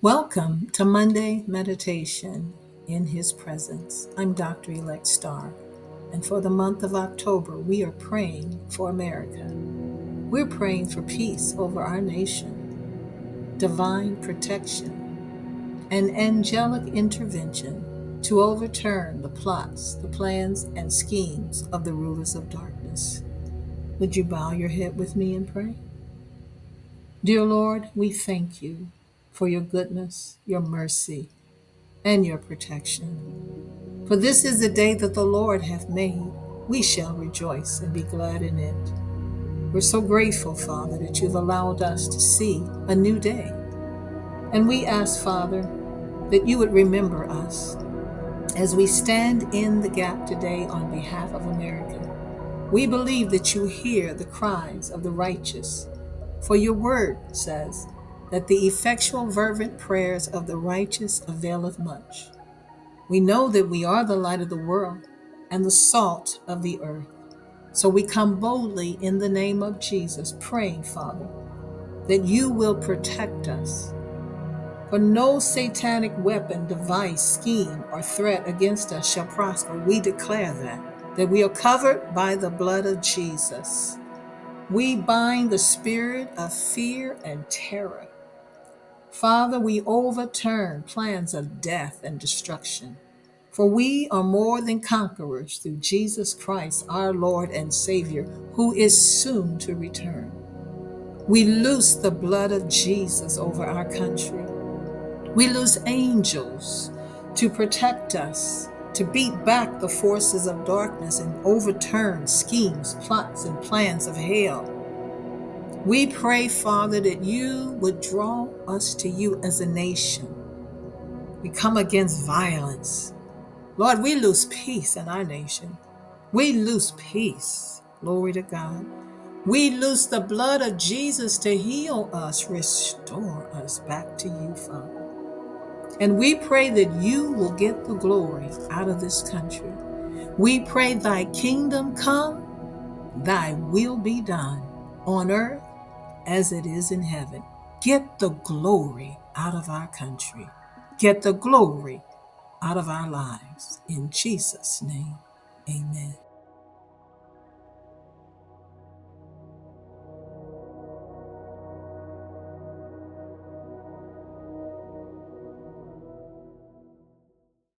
Welcome to Monday Meditation in His Presence. I'm Dr. Elect Starr, and for the month of October, we are praying for America. We're praying for peace over our nation, divine protection, and angelic intervention to overturn the plots, the plans, and schemes of the rulers of darkness. Would you bow your head with me and pray? Dear Lord, we thank you for your goodness, your mercy, and your protection. For this is the day that the Lord hath made. We shall rejoice and be glad in it. We're so grateful, Father, that you've allowed us to see a new day. And we ask, Father, that you would remember us as we stand in the gap today on behalf of America. We believe that you hear the cries of the righteous, for your word says that the effectual fervent prayers of the righteous availeth much. We know that we are the light of the world and the salt of the earth. So we come boldly in the name of Jesus, praying, Father, that you will protect us. For no satanic weapon, device, scheme, or threat against us shall prosper. We declare that we are covered by the blood of Jesus. We bind the spirit of fear and terror. Father, we overturn plans of death and destruction. For we are more than conquerors through Jesus Christ, our Lord and Savior, who is soon to return. We loose the blood of Jesus over our country. We loose angels to protect us, to beat back the forces of darkness and overturn schemes, plots, and plans of hell. We pray, Father, that you would draw us to you as a nation. We come against violence. Lord, we lose peace in our nation. We lose peace. Glory to God. We lose the blood of Jesus to heal us, restore us back to you, Father. And we pray that you will get the glory out of this country. We pray thy kingdom come, thy will be done on earth as it is in heaven. Get the glory out of our country. Get the glory out of our lives. In Jesus' name, amen.